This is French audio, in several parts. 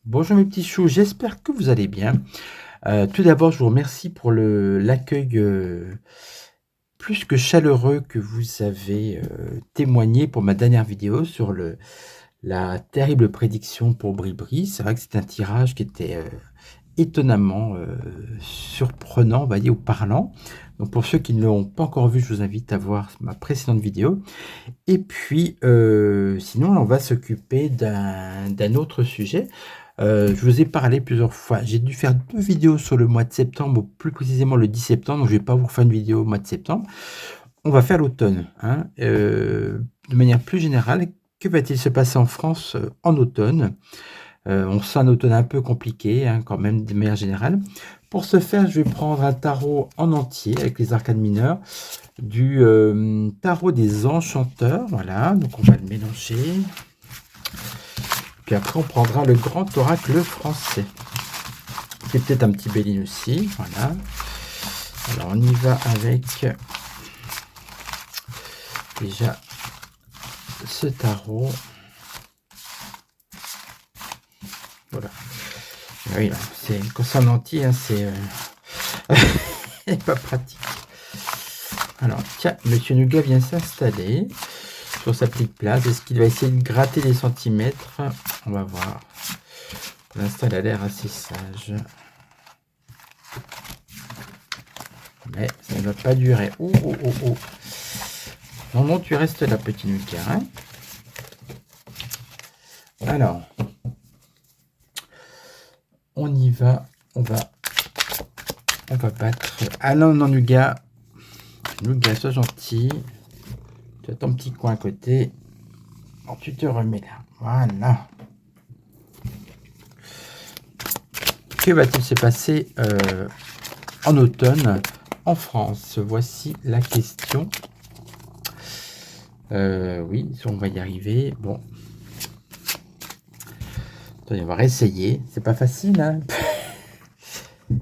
Bonjour mes petits choux, j'espère que vous allez bien. Tout d'abord, je vous remercie pour l'accueil plus que chaleureux que vous avez témoigné pour ma dernière vidéo sur la terrible prédiction pour Bribri. C'est vrai que c'est un tirage qui était étonnamment surprenant, on va dire, ou parlant. Donc pour ceux qui ne l'ont pas encore vu, je vous invite à voir ma précédente vidéo. Et puis, sinon, on va s'occuper d'un autre sujet. Je vous ai parlé plusieurs fois. J'ai dû faire 2 vidéos sur le mois de septembre, ou plus précisément le 10 septembre. Donc, je ne vais pas vous faire une vidéo au mois de septembre. On va faire l'automne. Hein. De manière plus générale, que va-t-il se passer en France en automne? On sent un automne un peu compliqué, hein, quand même, de manière générale. Pour ce faire, je vais prendre un tarot en entier avec les arcanes mineures, du tarot des enchanteurs. Voilà, donc on va le mélanger. Puis après, on prendra le grand oracle français, qui est peut-être un petit Béline aussi. Voilà. Alors, on y va avec déjà ce tarot. Voilà. Et oui, c'est quand c'est en entier, hein, c'est pas pratique. Alors, tiens, Monsieur Nougat vient s'installer sur sa petite place. Est-ce qu'il va essayer de gratter des centimètres? On va voir. Pour l'instant, il a l'air assez sage. Mais ça ne va pas durer. Oh, oh, oh, oh. Non, non, tu restes là, petit Nougat. Hein. Alors, on y va. On va battre. Ah non, non, Nougat. Nougat, sois gentil. Tu as ton petit coin à côté. Bon, tu te remets là. Voilà. Que va-t-il se passer en automne en France? Voici la question. Oui, on va y arriver. Bon. Attendez, on va réessayer. C'est pas facile, hein.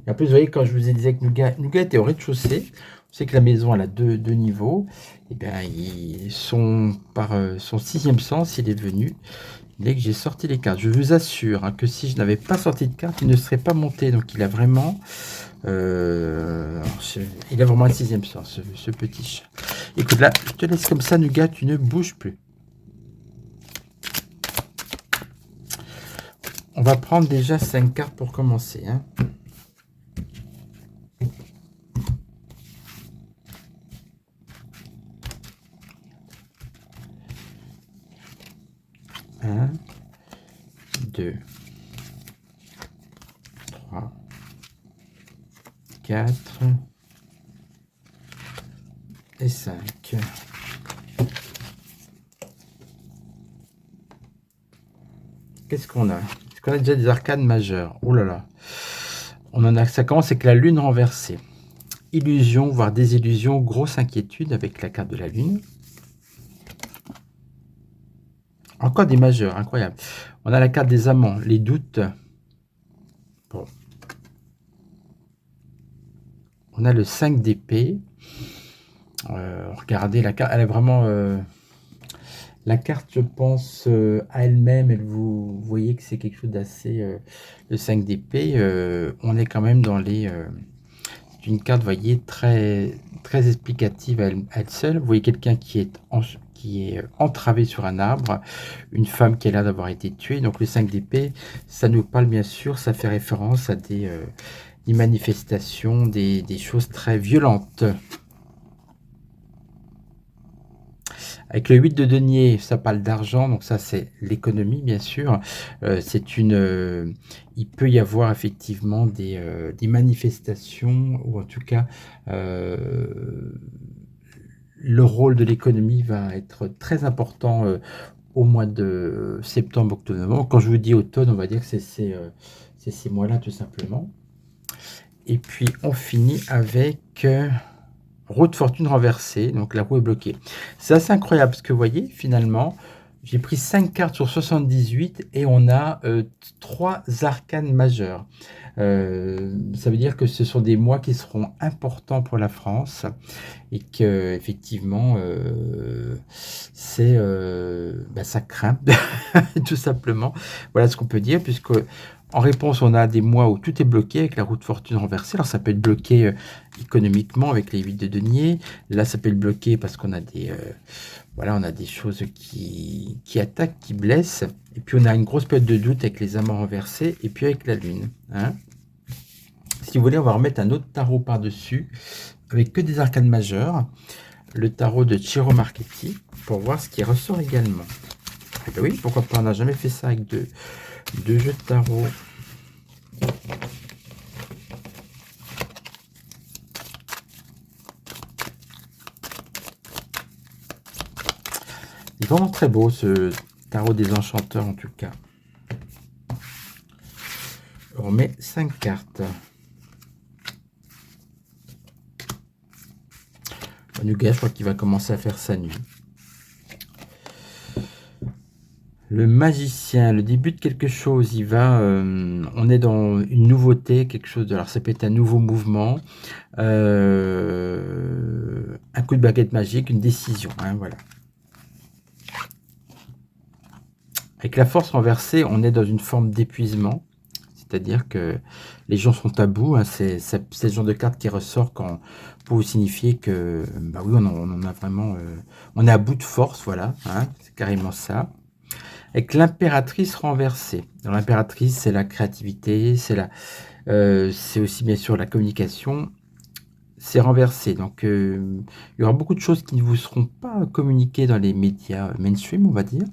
Et en plus, vous voyez, quand je vous ai dit que Nougat était au rez-de-chaussée, on sait que la maison elle a deux niveaux. Et bien, par son sixième sens, il est venu dès que j'ai sorti les cartes. Je vous assure hein, que si je n'avais pas sorti de cartes, il ne serait pas monté. Donc, il a vraiment... il a vraiment un sixième sens, ce petit chat. Écoute, là, je te laisse comme ça, Nougat, tu ne bouges plus. On va prendre déjà 5 cartes pour commencer. Hein. Un, 2, 3, 4 et 5. Qu'est-ce qu'on a? Est-ce qu'on a déjà des arcanes majeures? Oh là là. On en a, ça commence avec la lune renversée. Illusion, voire désillusion, grosse inquiétude avec la carte de la lune. Encore des majeurs, incroyable. On a la carte des amants, les doutes. Bon. On a le 5 d'épée. Regardez, la carte, elle est vraiment... la carte, je pense, à elle-même, vous voyez que c'est quelque chose d'assez... le 5 d'épée, on est quand même dans les... c'est une carte, vous voyez, très, très explicative à elle seule. Vous voyez quelqu'un qui est entravé sur un arbre, une femme qui a l'air d'avoir été tuée. Donc le 5 d'épée, ça nous parle bien sûr, ça fait référence à des manifestations, des choses très violentes. Avec le 8 de denier, ça parle d'argent, donc ça c'est l'économie bien sûr. Il peut y avoir effectivement des manifestations, ou en tout cas le rôle de l'économie va être très important au mois de septembre, octobre, novembre. Quand je vous dis automne, on va dire que c'est ces mois-là tout simplement. Et puis on finit avec roue de fortune renversée, donc la roue est bloquée. C'est assez incroyable parce que vous voyez, finalement, j'ai pris 5 cartes sur 78 et on a 3 arcanes majeures. Ça veut dire que ce sont des mois qui seront importants pour la France et que effectivement c'est ça craint tout simplement. Voilà ce qu'on peut dire, puisque en réponse on a des mois où tout est bloqué avec la roue de fortune renversée. Alors ça peut être bloqué économiquement avec les 8 de denier, là ça peut être bloqué parce qu'on a des voilà, on a des choses qui attaquent, qui blessent, et puis on a une grosse période de doute avec les amants renversés et puis avec la lune, hein. Si vous voulez, on va remettre un autre tarot par-dessus, avec que des arcanes majeures, le tarot de Ciro Marchetti, pour voir ce qui ressort également. Et bien oui, pourquoi pas, on n'a jamais fait ça avec deux jeux de tarot. Il est vraiment très beau ce tarot des enchanteurs en tout cas. On remet 5 cartes. Nougat, je crois qu'il va commencer à faire sa nuit. Le magicien, le début de quelque chose, il va, on est dans une nouveauté, quelque chose de, alors ça peut être un nouveau mouvement, un coup de baguette magique, une décision, hein, voilà. Avec la force renversée, on est dans une forme d'épuisement, c'est-à-dire que les gens sont à bout, hein, c'est ce genre de carte qui ressort quand, pour vous signifier que, bah oui, on en a vraiment, on est à bout de force, voilà, hein, c'est carrément ça. Avec l'impératrice renversée. L'impératrice, c'est la créativité, c'est aussi bien sûr la communication. C'est renversé, donc il y aura beaucoup de choses qui ne vous seront pas communiquées dans les médias mainstream, on va dire.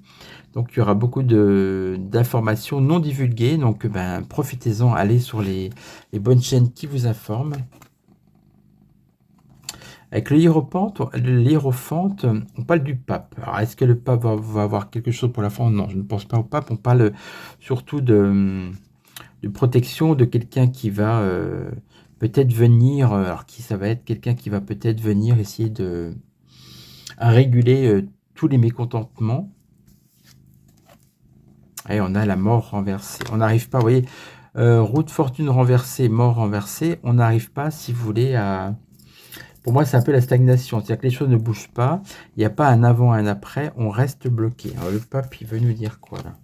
Donc il y aura beaucoup d'informations non divulguées, donc profitez-en, allez sur les bonnes chaînes qui vous informent. Avec le hiérophante, on parle du pape. Alors, est-ce que le pape va avoir quelque chose pour la France? Non, je ne pense pas au pape. On parle surtout de protection de quelqu'un qui va peut-être venir, alors qui ça va être quelqu'un qui va peut-être venir essayer de réguler tous les mécontentements. Et on a la mort renversée. On n'arrive pas, vous voyez, roue de fortune renversée, mort renversée. On n'arrive pas, si vous voulez, à... Pour moi, c'est un peu la stagnation. C'est-à-dire que les choses ne bougent pas. Il n'y a pas un avant et un après. On reste bloqué. Alors, le pape, il veut nous dire quoi, là?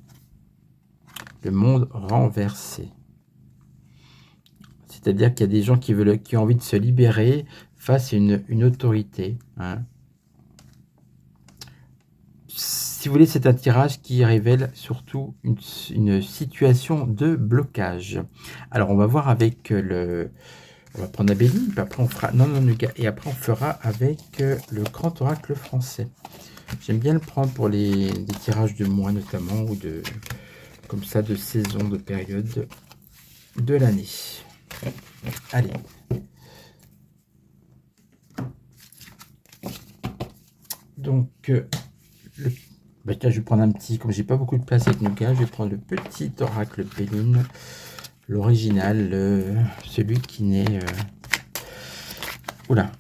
Le monde renversé. C'est-à-dire qu'il y a des gens qui ont envie de se libérer face à une autorité, hein. Si vous voulez, c'est un tirage qui révèle surtout une situation de blocage. Alors, on va voir avec le... On va prendre Abélie, puis après on fera... Non, et après on fera avec le grand oracle français. J'aime bien le prendre pour des tirages de mois notamment, ou de... comme ça, de saison, de période de l'année. Allez. Donc, tiens, je vais prendre un petit, comme j'ai pas beaucoup de place avec Nougat, je vais prendre le petit oracle Béline, l'original, celui qui n'est... Oula.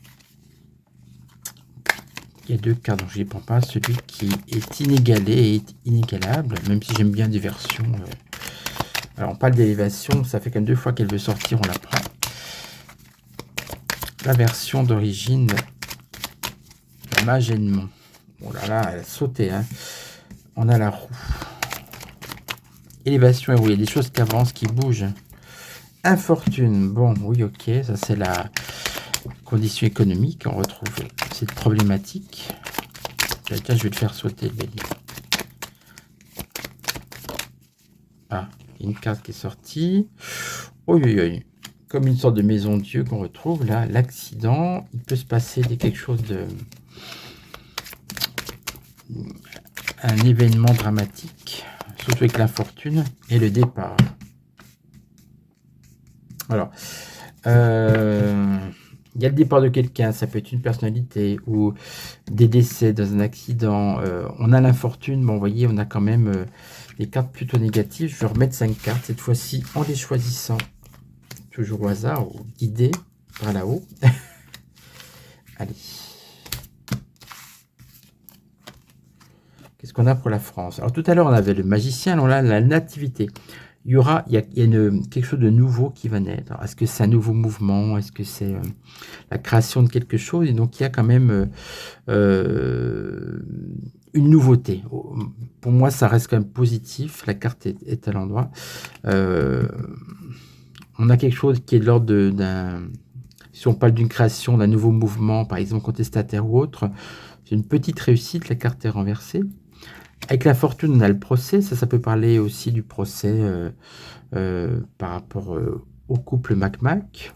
Il y a 2 cartes, donc je ne les prends pas. Celui qui est inégalé et inégalable, même si j'aime bien des versions. Alors, on parle d'élévation, ça fait quand même 2 fois qu'elle veut sortir, on la prend. La version d'origine, Mage Edmond. Oh là là, elle a sauté, hein. On a la roue. Élévation et roue, il y a des choses qui avancent, qui bougent. Infortune, bon, oui, ok, ça c'est la condition économique. On retrouve cette problématique. Tiens, je vais le faire sauter, le bélier. Ah, il y a une carte qui est sortie. Oui, oui, oui. Comme une sorte de maison Dieu qu'on retrouve là, l'accident. Il peut se passer quelque chose de... un événement dramatique, surtout avec l'infortune et le départ. Alors, Il y a le départ de quelqu'un, ça peut être une personnalité ou des décès dans un accident. On a l'infortune, bon, vous voyez, on a quand même des cartes plutôt négatives. Je vais remettre 5 cartes, cette fois-ci en les choisissant toujours au hasard ou guidé par là-haut. Allez. Qu'est-ce qu'on a pour la France? Alors tout à l'heure, on avait le magicien, alors là, la nativité. Il y a quelque chose de nouveau qui va naître. Est-ce que c'est un nouveau mouvement? Est-ce que c'est la création de quelque chose? Et donc, il y a quand même une nouveauté. Pour moi, ça reste quand même positif. La carte est à l'endroit. On a quelque chose qui est de l'ordre d'un... Si on parle d'une création, d'un nouveau mouvement, par exemple contestataire ou autre, c'est une petite réussite, la carte est renversée. Avec la fortune, on a le procès. Ça peut parler aussi du procès par rapport au couple Mac-Mac.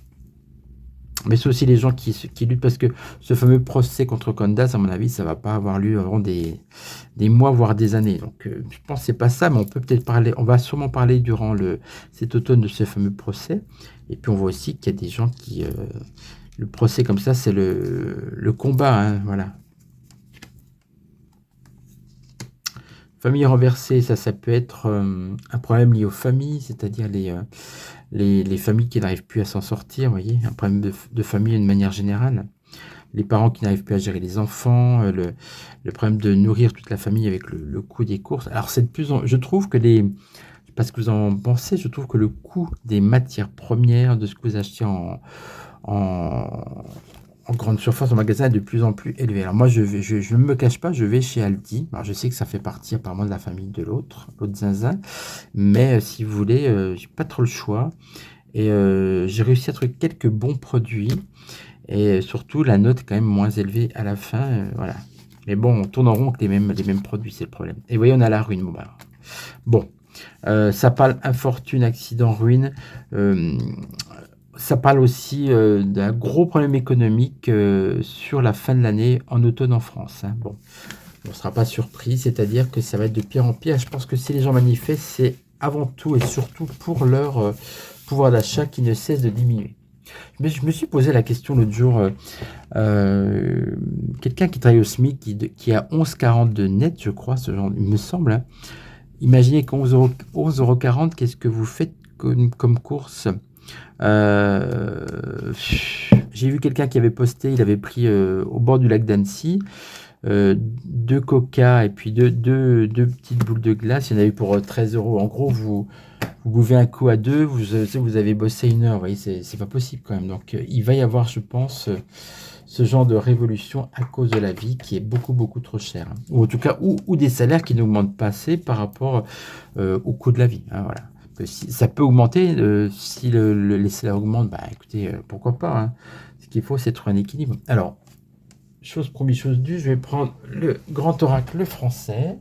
Mais c'est aussi les gens qui luttent, parce que ce fameux procès contre Condas, à mon avis, ça va pas avoir lieu avant des mois, voire des années. Donc, je pense que c'est pas ça, mais on peut peut-être parler, on va sûrement parler durant cet automne de ce fameux procès. Et puis, on voit aussi qu'il y a des gens qui... le procès comme ça, c'est le combat, hein, voilà. Famille renversée, ça peut être un problème lié aux familles, c'est-à-dire les familles qui n'arrivent plus à s'en sortir, vous voyez, un problème de famille de manière générale. Les parents qui n'arrivent plus à gérer les enfants, le problème de nourrir toute la famille avec le coût des courses. Alors, c'est de plus en... Je trouve que je sais pas ce que vous en pensez, je trouve que le coût des matières premières, de ce que vous achetez en grande surface, en magasin, est de plus en plus élevé. Alors moi, je ne me cache pas, je vais chez Aldi. Alors je sais que ça fait partie apparemment de la famille de l'autre zinzin, mais si vous voulez, j'ai pas trop le choix. Et j'ai réussi à trouver quelques bons produits. Et surtout, la note est quand même moins élevée à la fin. Voilà. Mais bon, on tourne en rond avec les mêmes produits, c'est le problème. Et vous voyez, on a la ruine. Bon, ça parle infortune, accident, ruine. Ça parle aussi d'un gros problème économique sur la fin de l'année en automne en France. Hein. Bon, on ne sera pas surpris, c'est-à-dire que ça va être de pire en pire. Je pense que si les gens manifestent, c'est avant tout et surtout pour leur pouvoir d'achat qui ne cesse de diminuer. Mais je me suis posé la question l'autre jour, quelqu'un qui travaille au SMIC, qui a 11,40 de net, je crois, ce genre, il me semble. Hein. Imaginez qu'à 11,40 €, qu'est-ce que vous faites comme course? J'ai vu quelqu'un qui avait posté, il avait pris au bord du lac d'Annecy 2 coca et puis deux petites boules de glace. Il y en avait pour 13 €. En gros, vous buvez un coup à deux, vous avez bossé 1 heure. Vous voyez, c'est pas possible quand même. Donc, il va y avoir, je pense, ce genre de révolution à cause de la vie qui est beaucoup, beaucoup trop chère. Hein. Ou en tout cas, ou des salaires qui n'augmentent pas assez par rapport au coût de la vie. Hein, voilà. Ça peut augmenter si les salaires augmentent. Bah, écoutez, pourquoi pas. Hein. Ce qu'il faut, c'est trouver un équilibre. Alors, chose promise, chose due, je vais prendre le grand oracle français.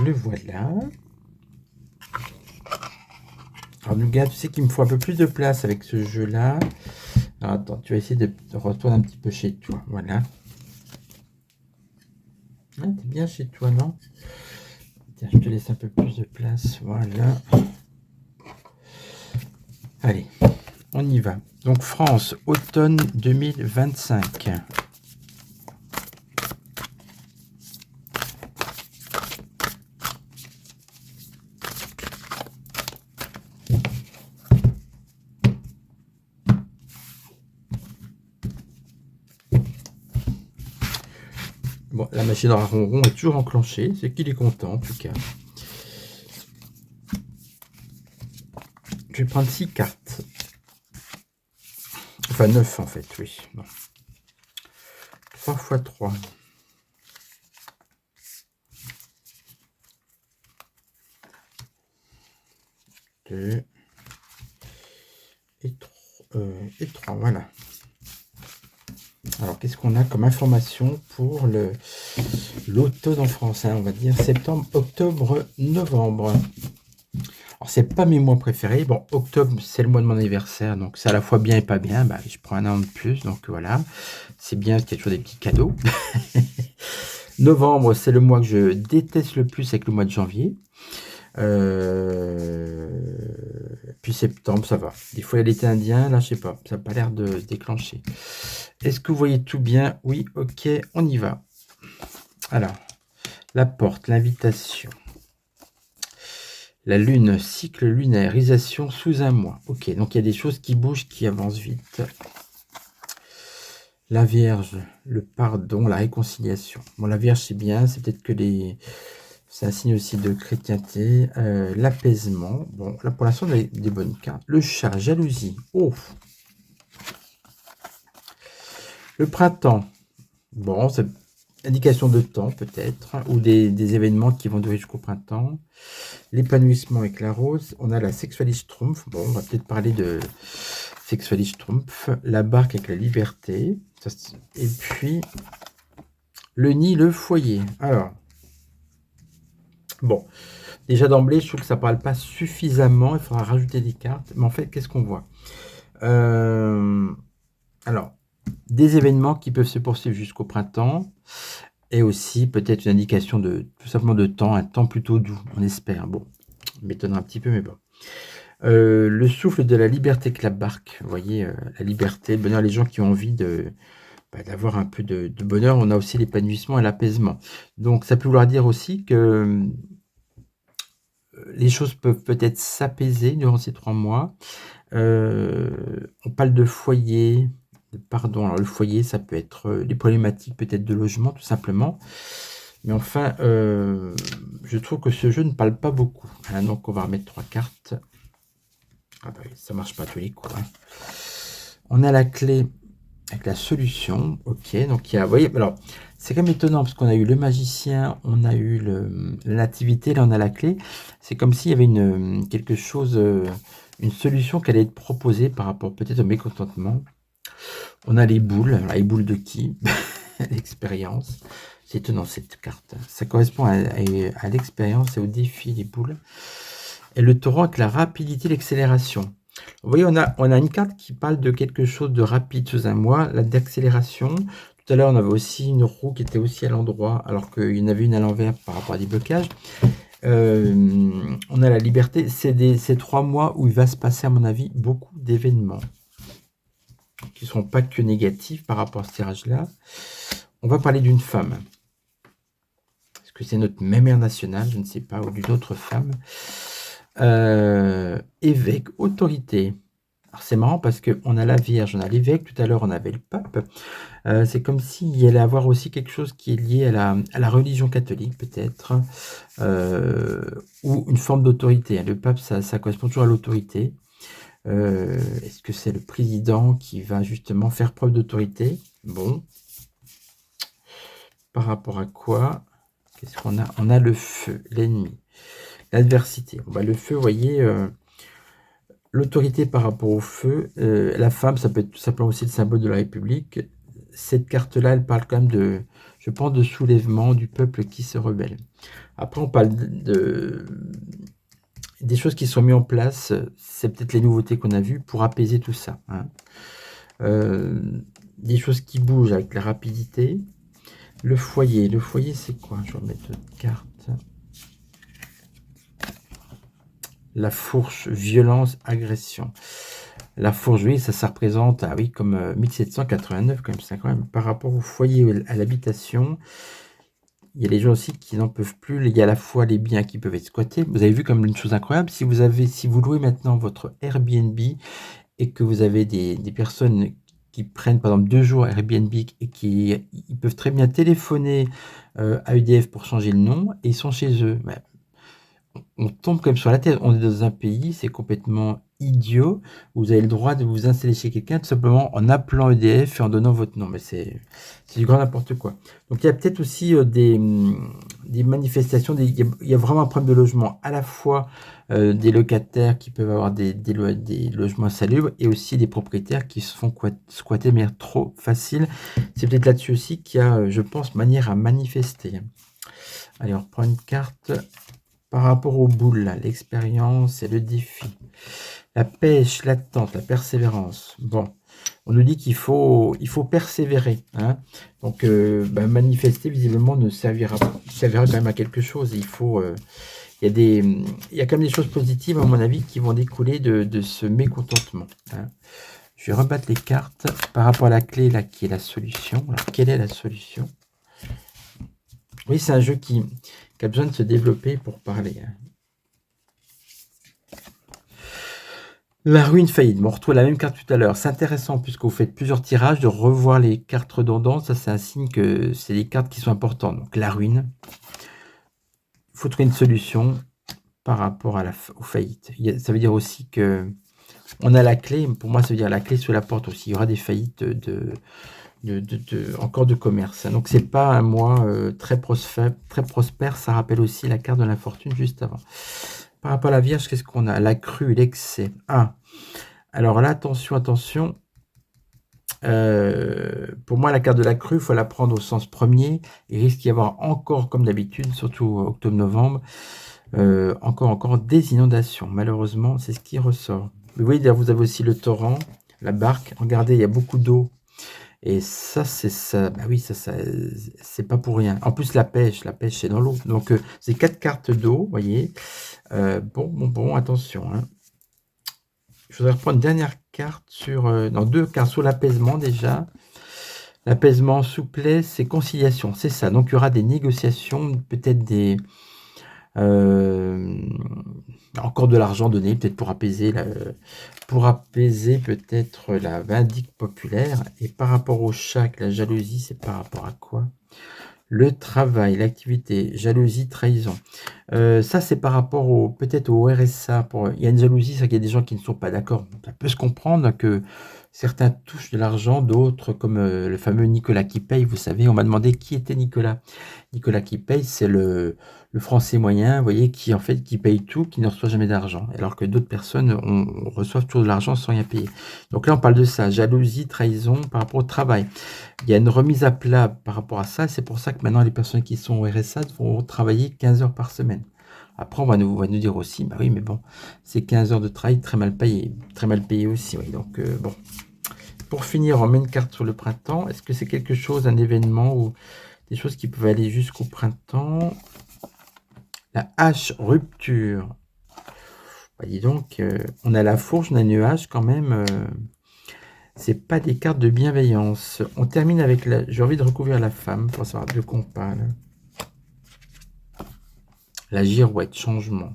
Le voilà. Alors, Nougat, tu sais qu'il me faut un peu plus de place avec ce jeu-là. Alors, attends, tu vas essayer de retourner un petit peu chez toi. Voilà. Ah, t'es bien chez toi, non? Tiens, je te laisse un peu plus de place. Voilà. Allez, on y va. Donc, France, automne 2025. Bon, la machine à ronron est toujours enclenchée, c'est qu'il est content en tout cas. Je vais prendre 6 cartes. Enfin 9 en fait, oui. Bon. 3 x 3. Deux. Et 3, voilà. Alors, qu'est-ce qu'on a comme information pour l'automne en France, hein, on va dire septembre, octobre, novembre. Alors, c'est pas mes mois préférés. Bon, octobre, c'est le mois de mon anniversaire, donc c'est à la fois bien et pas bien. Bah, je prends un an de plus, donc voilà. C'est bien, qu'il y a toujours des petits cadeaux. Novembre, c'est le mois que je déteste le plus avec le mois de janvier. Puis septembre, ça va. Des fois, il y a l'été indien, là, je sais pas, ça n'a pas l'air de se déclencher. Est-ce que vous voyez tout bien? Oui, ok, on y va. Alors, la porte, l'invitation. La lune, cycle lunaire, isation sous un mois. Ok, donc il y a des choses qui bougent, qui avancent vite. La Vierge, le pardon, la réconciliation. Bon, la Vierge, c'est bien, c'est peut-être que les... C'est un signe aussi de chrétienté. L'apaisement. Bon, là, pour l'instant, on a des bonnes cartes. Le chat, jalousie. Oh! Le printemps. Bon, c'est indication de temps, peut-être. Ou des événements qui vont durer jusqu'au printemps. L'épanouissement avec la rose. On a la sexualiste Schtroumpf. Bon, on va peut-être parler de sexualiste Schtroumpf. La barque avec la liberté. Et puis, le nid, le foyer. Alors, bon, déjà d'emblée, je trouve que ça ne parle pas suffisamment. Il faudra rajouter des cartes. Mais en fait, qu'est-ce qu'on voit? Alors, des événements qui peuvent se poursuivre jusqu'au printemps. Et aussi, peut-être une indication de tout simplement de temps, un temps plutôt doux, on espère. Bon, m'étonnerait un petit peu, mais bon. Le souffle de la liberté que la barque. Vous voyez, la liberté, le bonheur, les gens qui ont envie d'avoir un peu de bonheur. On a aussi l'épanouissement et l'apaisement. Donc, ça peut vouloir dire aussi que les choses peuvent peut-être s'apaiser durant ces 3 mois. On parle de foyer, pardon, alors le foyer, ça peut être les problématiques peut-être de logement, tout simplement. Mais enfin, je trouve que ce jeu ne parle pas beaucoup. Hein, donc, on va remettre 3 cartes. Ah bah oui, ça marche pas à tous les coups. Hein. On a la clé avec la solution. Ok, donc il y a... Vous voyez, alors, c'est quand même étonnant parce qu'on a eu le magicien, on a eu la nativité, là on a la clé. C'est comme s'il y avait quelque chose, une solution qui allait être proposée par rapport peut-être au mécontentement. On a les boules. Alors, les boules de qui? L'expérience. C'est étonnant cette carte. Ça correspond à l'expérience et au défi, les boules. Et le taureau avec la rapidité, l'accélération. Vous voyez, on a une carte qui parle de quelque chose de rapide sous un mois, la d'accélération. Tout à l'heure, on avait aussi une roue qui était aussi à l'endroit, alors qu'il y en avait une à l'envers par rapport à des blocages. On a la liberté. C'est 3 mois où il va se passer, à mon avis, beaucoup d'événements qui ne sont pas que négatifs par rapport à ce tirage-là. On va parler d'une femme. Est-ce que c'est notre mémère nationale? Je ne sais pas, ou d'une autre femme. Évêque, autorité. Alors c'est marrant parce qu'on a la Vierge, on a l'évêque, tout à l'heure on avait le pape. C'est comme s'il y allait avoir aussi quelque chose qui est lié à la religion catholique peut-être, ou une forme d'autorité. Le pape, ça correspond toujours à l'autorité. Est-ce que c'est le président qui va justement faire preuve d'autorité? Bon. Par rapport à quoi? Qu'est-ce qu'on a? On a le feu, l'ennemi. L'adversité. Bah, le feu, vous voyez, l'autorité par rapport au feu. La femme, ça peut être tout simplement aussi le symbole de la République. Cette carte-là, elle parle quand même je pense, de soulèvement du peuple qui se rebelle. Après, on parle des choses qui sont mises en place. C'est peut-être les nouveautés qu'on a vues pour apaiser tout ça. Hein. Des choses qui bougent avec la rapidité. Le foyer, c'est quoi? Je vais remettre une carte. La fourche, violence, agression. La fourche, oui, ça représente, ah oui, comme 1789, quand même, c'est quand même par rapport au foyer, à l'habitation. Il y a les gens aussi qui n'en peuvent plus. Il y a à la fois les biens qui peuvent être squattés. Vous avez vu comme une chose incroyable, si vous louez maintenant votre Airbnb et que vous avez des personnes qui prennent par exemple 2 jours Airbnb et ils peuvent très bien téléphoner à EDF pour changer le nom et ils sont chez eux. Ben, on tombe quand même sur la tête. On est dans un pays, c'est complètement idiot. Vous avez le droit de vous installer chez quelqu'un tout simplement en appelant EDF et en donnant votre nom. Mais c'est du grand n'importe quoi. Donc il y a peut-être aussi des manifestations. Il y a vraiment un problème de logement. À la fois des locataires qui peuvent avoir des logements insalubres et aussi des propriétaires qui se font squatter de manière trop facile. C'est peut-être là-dessus aussi qu'il y a, je pense, manière à manifester. Allez, on reprend une carte. Par rapport aux boules, l'expérience et le défi. La pêche, l'attente, la persévérance. Bon, on nous dit qu'il faut persévérer. Hein. Donc, manifester, visiblement, ne servira quand même à quelque chose. Il faut il y a quand même des choses positives, à mon avis, qui vont découler de ce mécontentement, hein. Je vais rebattre les cartes par rapport à la clé, là, qui est la solution. Alors, quelle est la solution? Oui, c'est un jeu qui a besoin de se développer pour parler, hein. La ruine faillite. On retrouve la même carte tout à l'heure. C'est intéressant, puisque vous faites plusieurs tirages, de revoir les cartes redondantes. Ça, c'est un signe que c'est des cartes qui sont importantes. Donc, la ruine. Il faut trouver une solution par rapport à aux faillites. Ça veut dire aussi que on a la clé. Pour moi, ça veut dire la clé sur la porte aussi. Il y aura des faillites encore de commerce. Donc, c'est pas un mois très prospère. Ça rappelle aussi la carte de l'infortune juste avant. Par rapport à la Vierge, qu'est-ce qu'on a? La crue, l'excès. Ah, alors là, attention. Pour moi, la carte de la crue, il faut la prendre au sens premier. Il risque d'y avoir encore, comme d'habitude, surtout octobre-novembre, encore des inondations. Malheureusement, c'est ce qui ressort. Vous voyez, d'ailleurs, vous avez aussi le torrent, la barque. Regardez, il y a beaucoup d'eau. Et ça, c'est ça. Bah oui, ça c'est pas pour rien. En plus, la pêche, c'est dans l'eau. Donc, c'est 4 cartes d'eau, vous voyez. Bon, attention, hein. Je voudrais reprendre une dernière carte non, 2 cartes sur l'apaisement déjà. L'apaisement, souplesse et conciliation, c'est ça. Donc, il y aura des négociations, peut-être encore de l'argent donné, peut-être pour apaiser peut-être la vindicte populaire. Et par rapport au chat, la jalousie, c'est par rapport à quoi? Le travail, l'activité, jalousie, trahison. Ça, c'est par rapport peut-être au RSA. Il y a une jalousie, c'est qu'il y a des gens qui ne sont pas d'accord. Ça peut se comprendre que certains touchent de l'argent, d'autres, comme le fameux Nicolas qui paye, vous savez, on m'a demandé qui était Nicolas. Nicolas qui paye, c'est le français moyen, vous voyez, qui paye tout, qui ne reçoit jamais d'argent. Alors que d'autres personnes reçoivent toujours de l'argent sans rien payer. Donc là, on parle de ça, jalousie, trahison par rapport au travail. Il y a une remise à plat par rapport à ça. C'est pour ça que maintenant, les personnes qui sont au RSA vont travailler 15 heures par semaine. Après, on va nous dire aussi, bah oui, mais bon, c'est 15 heures de travail très mal payé aussi. Oui. Donc, bon. Pour finir, on met une carte sur le printemps. Est-ce que c'est quelque chose, un événement ou des choses qui peuvent aller jusqu'au printemps? La hache, rupture. Bah, dis donc, on a la fourche, on a un nuage quand même. C'est pas des cartes de bienveillance. On termine avec j'ai envie de recouvrir la femme pour savoir de quoi on parle. La girouette, changement.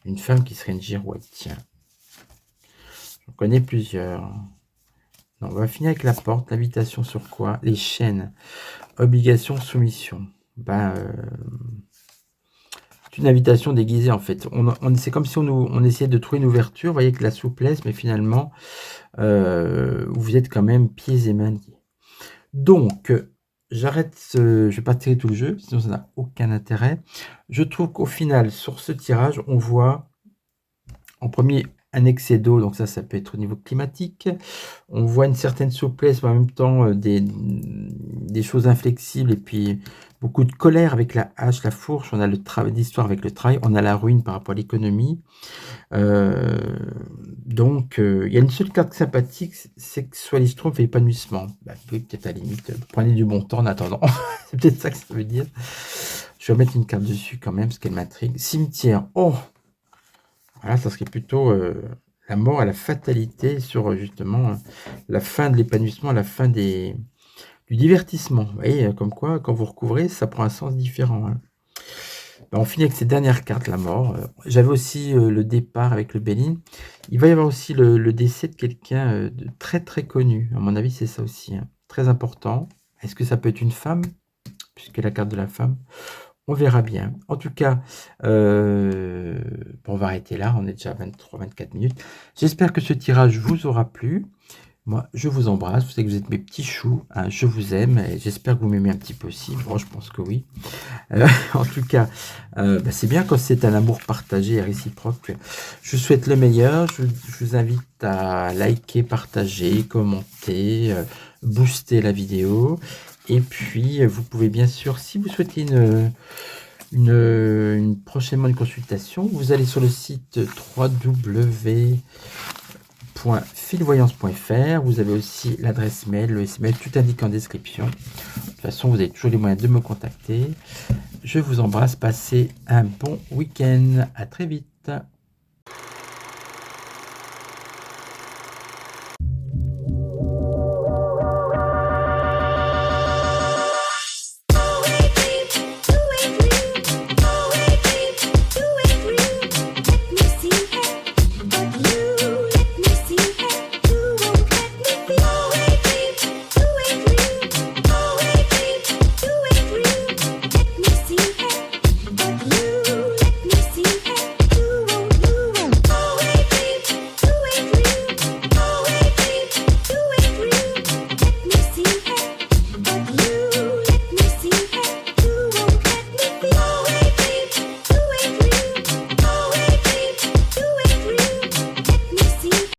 Une femme qui serait une girouette, tiens. J'en connais plusieurs. Non, on va finir avec la porte. L'invitation sur quoi? Les chaînes. Obligation, soumission. C'est une invitation déguisée en fait. C'est comme si on essayait de trouver une ouverture. Vous voyez, avec la souplesse, mais finalement, vous êtes quand même pieds et mains liés. Donc, j'arrête, je ne vais pas tirer tout le jeu, sinon ça n'a aucun intérêt. Je trouve qu'au final, sur ce tirage, on voit en premier un excès d'eau, donc ça peut être au niveau climatique. On voit une certaine souplesse, mais en même temps des choses inflexibles, et puis beaucoup de colère avec la hache, la fourche. On a l'histoire avec le travail, on a la ruine par rapport à l'économie. Donc, il y a une seule carte sympathique, sexualisme et épanouissement. Oui, peut-être à la limite, prenez du bon temps en attendant. C'est peut-être ça que ça veut dire. Je vais mettre une carte dessus quand même, parce qu'elle m'intrigue. Cimetière. Oh, voilà, ça serait plutôt la mort à la fatalité sur justement la fin de l'épanouissement, la fin du divertissement. Vous voyez, comme quoi, quand vous recouvrez, ça prend un sens différent, hein. On finit avec ces dernières cartes, la mort. J'avais aussi le départ avec le Béline. Il va y avoir aussi le décès de quelqu'un de très très connu. À mon avis, c'est ça aussi, hein. Très important. Est-ce que ça peut être une femme? Puisque la carte de la femme. On verra bien. En tout cas, on va arrêter là. On est déjà à 23-24 minutes. J'espère que ce tirage vous aura plu. Moi, je vous embrasse. Vous savez que vous êtes mes petits choux, hein. Je vous aime et j'espère que vous m'aimez un petit peu aussi. Bon, je pense que oui. En tout cas, c'est bien quand c'est un amour partagé et réciproque. Je vous souhaite le meilleur. Je vous invite à liker, partager, commenter, booster la vidéo. Et puis, vous pouvez bien sûr, si vous souhaitez prochainement une consultation, vous allez sur le site www.filvoyance.fr. Vous avez aussi l'adresse mail, le SMS, tout indiqué en description. De toute façon, vous avez toujours les moyens de me contacter. Je vous embrasse, passez un bon week-end. À très vite.